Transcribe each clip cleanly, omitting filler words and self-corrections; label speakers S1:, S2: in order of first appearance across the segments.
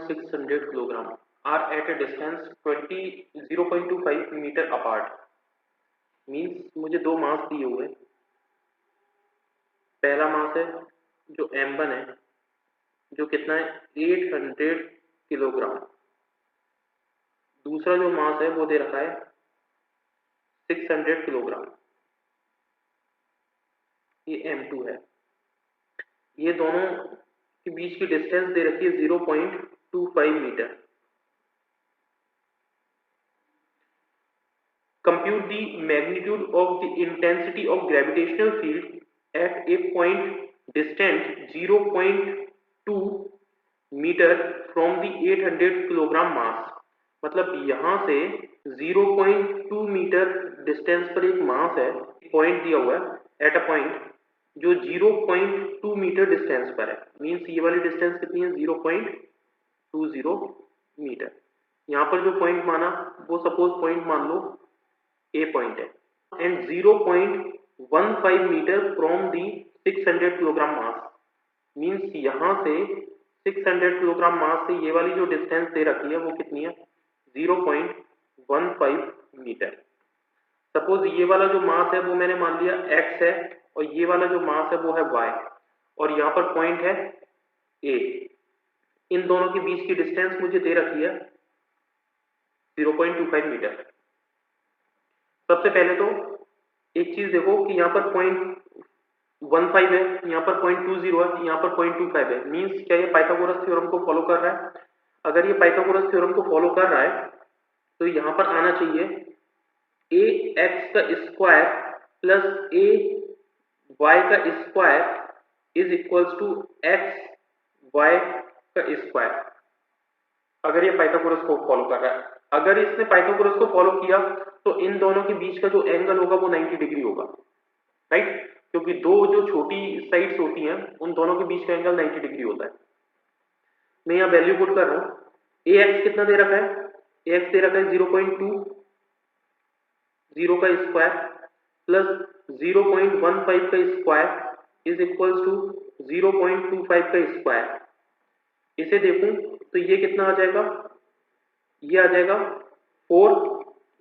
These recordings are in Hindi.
S1: 600 kilogram are at a distance 0.25 meter apart. Means मुझे दो मास दिए हुए, पहला मास है जो m1 है जो कितना है 800 किलोग्राम, दूसरा जो मास है वो दे रखा है 600 किलोग्राम, ये m2 है। ये दोनों के बीच की डिस्टेंस दे रखी है 0.25 metre. Compute the magnitude of the intensity of gravitational field at a point distant 0.2 metre from the 800 kilogram mass. मतलब यहाँ से 0.2 मीटर डिस्टेंस पर एक मास है, पॉइंट दिया हुआ है एट अ पॉइंट जो 0.2 मीटर डिस्टेंस पर है। मीन्स ये वाली डिस्टेंस कितनी है 0.20 मीटर। यहाँ पर जो पॉइंट माना वो सपोज पॉइंट मान लो A पॉइंट है and 0.15 metre from the 600 kilogram mass. Means यहाँ से 600 किलोग्राम मास से ये वाली जो डिस्टेंस दे रखी है वो कितनी है 0.15 मीटर। सपोज ये वाला जो मास है वो मैंने मान लिया x है और ये वाला जो मास है वो है y और यहाँ पर पॉइंट है A। इन दोनों के बीच की डिस्टेंस मुझे दे रखी है 0.25 मीटर। सबसे पहले तो एक चीज देखो कि यहाँ पर 0.15 है, यहाँ पर 0.20 है, यहाँ पर 0.25 है। मींस क्या ये पाइथागोरस थ्योरम को फॉलो कर रहा है? अगर ये पाइथागोरस थ्योरम को फॉलो कर रहा है तो यहाँ पर आना चाहिए ax का स्क्वायर प्लस a y का square is equals to x y का स्क्वायर। अगर ये पाइथागोरस को फॉलो कर रहा है, अगर इसने पाइथागोरस को फॉलो किया तो इन दोनों के बीच का जो एंगल होगा वो 90 डिग्री होगा, राइट? क्योंकि दो जो छोटी साइड्स होती हैं उन दोनों के बीच का एंगल 90 डिग्री होता है। मैं यहाँ वैल्यू पुट कर रहा हूँ। ax कितना दे रखा है? ax दे रखा है 0.2 0 का स्क्वायर प्लस 0.15 का स्क्वायर इज इक्वल्स टू 0.25 का स्क्वायर। इसे देखूं तो ये कितना आ जाएगा? ये आ जाएगा 4,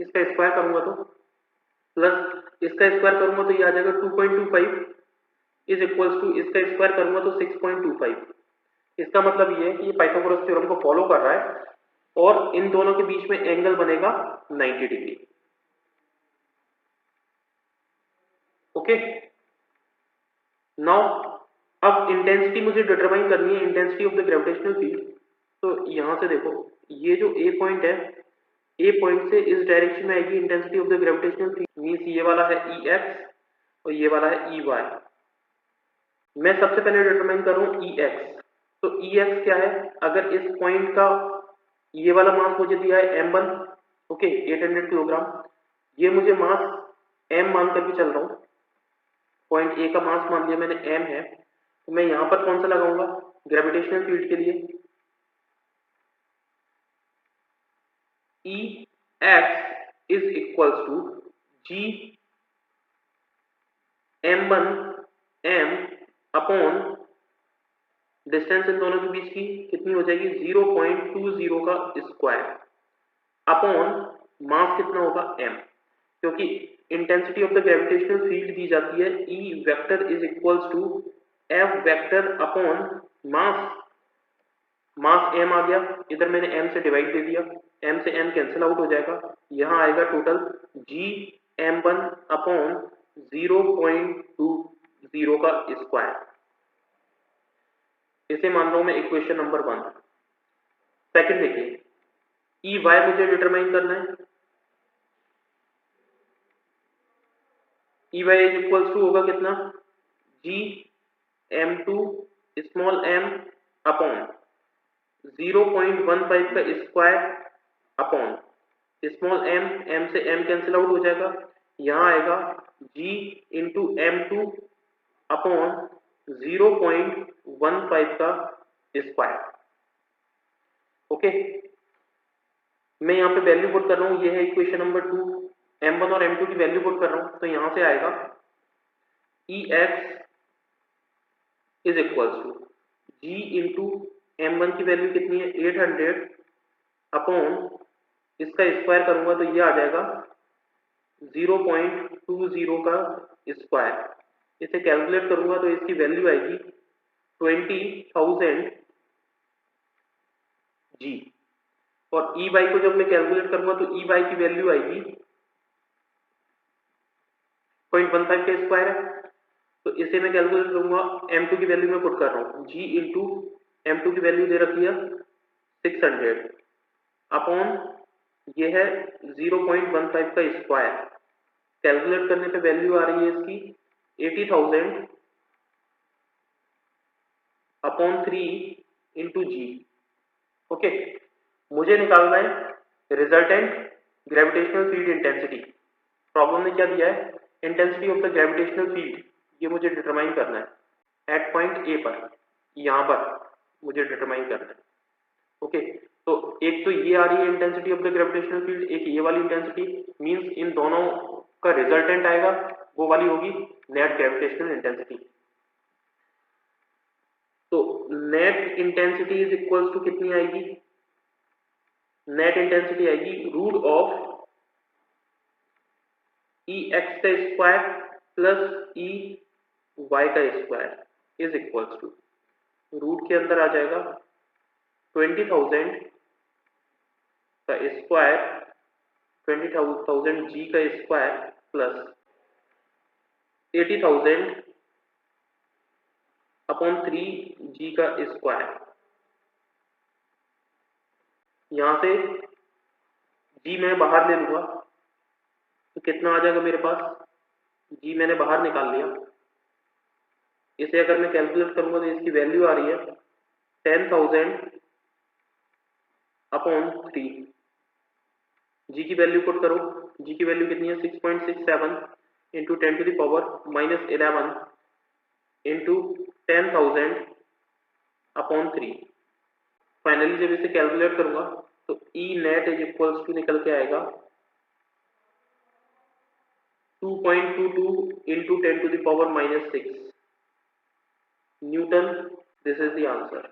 S1: इसका स्क्वायर करूंगा तो प्लस इसका स्क्वायर करूंगा तो ये आ जाएगा 2.25 इज इक्वल्स टू इसका स्क्वायर करूंगा तो 6.25। इसका मतलब ये है कि ये पाइथागोरस थ्योरम को फॉलो कर रहा है और इन दोनों के बीच में एंगल बनेगा 90 डिग्री। ओके, नाउ अब इंटेंसिटी मुझे डिटरमाइन करनी है, intensity of the gravitational field. तो यहां से देखो ये जो ए पॉइंट है, ए पॉइंट से इस डायरेक्शन में आएगी intensity of the gravitational field. Means ये वाला है Ex और ये वाला है Ey। मैं सबसे पहले डिटरमाइन करूं Ex। तो Ex क्या है? अगर इस पॉइंट का ये वाला मास मुझे दिया है m1, ओके 800 किलोग्राम, ये मुझे मास m मान करके चल रहा हूं। पॉइंट ए का मास मान लिया मैंने m है, तो मैं यहां पर कौन सा लगाऊंगा ग्रेविटेशनल फील्ड के लिए? Ex is equals to g m1 m upon distance इन दोनों के बीच की कितनी हो जाएगी 0.20 का स्क्वायर अपॉन मास कितना होगा m। क्योंकि intensity of the gravitational field दी जाती है E vector is equals to F vector upon mass. Mass m आ गया, इधर मैंने m से डिवाइड दे दिया, m से m कैंसिल आउट हो जाएगा, यहां आएगा टोटल g m1 अपॉन 0.20 का स्क्वायर। इसे मान रहा हूं मैं इक्वेशन नंबर 1। सेकंड देखिए, Ey मुझे डिटरमाइन करना है। Ey इज इक्वल्स टू होगा कितना g m2 small m upon 0.15 का स्क्वायर अपॉन स्मॉल m से m कैंसिल आउट हो जाएगा, यहां आएगा g इंटू m2 अपॉन 0.15 का स्क्वायर। ओके, मैं यहाँ पे वैल्यू पुट कर रहा हूँ, ये है इक्वेशन नंबर 2, m1 और m2 की वैल्यू पुट कर रहा हूँ। तो यहाँ से आएगा Ex is equals to g into m1 की वैल्यू कितनी है 800 अपॉन इसका स्क्वायर करूंगा तो ये आ जाएगा 0.20 का स्क्वायर। इसे कैलकुलेट करूंगा तो इसकी वैल्यू आएगी 20,000 जी। और ई बाई को जब मैं कैलकुलेट करूंगा तो ई बाई की वैल्यू आएगी 0.15 का स्क्वायर है, तो इसे मैं कैलकुलेट करूंगा। m2 की वैल्यू मैं पुट कर रहा हूँ g इंटू m2 की वैल्यू दे रखी है 600 अपॉन ये है 0.15 का स्क्वायर। कैलकुलेट करने पे वैल्यू आ रही है इसकी 80,000 अपॉन 3 इंटू जी। ओके, मुझे निकालना है resultant gravitational field intensity. Problem ने क्या दिया है, intensity of the gravitational field, ये मुझे डिटरमाइन करना है एट पॉइंट ए पर, यहां पर मुझे डिटरमाइन करना है। ओके, तो एक तो ये आ रही है intensity of the gravitational field, एक ये वाली इंटेंसिटी, मींस इन दोनों का रिजल्टेंट आएगा वो वाली होगी नेट ग्रेविटेशनल इंटेंसिटी। तो net intensity is equals to कितनी आएगी, नेट इंटेंसिटी आएगी रूट ऑफ ई एक्स का स्क्वायर प्लस ई वाई का square is equals to, root के अंदर आ जाएगा 20,000 का स्क्वायर, 20,000 जी का स्क्वायर प्लस 80,000 अपॉन 3 जी का स्क्वायर। यहां से जी मैं बाहर ले लूंगा तो कितना आ जाएगा मेरे पास, जी मैंने बाहर निकाल लिया। इसे अगर मैं कैलकुलेट करूंगा तो इसकी वैल्यू आ रही है 10,000 अपॉन 3। जी की वैल्यू पुट करो, जी की वैल्यू कितनी है 6.67 into 10 to the power -11 into 10,000 upon 3। Finally जब इसे कैलकुलेट करूंगा तो E net is equals to निकल के आएगा 2.22 into 10 to the power -6 newton. This is the answer.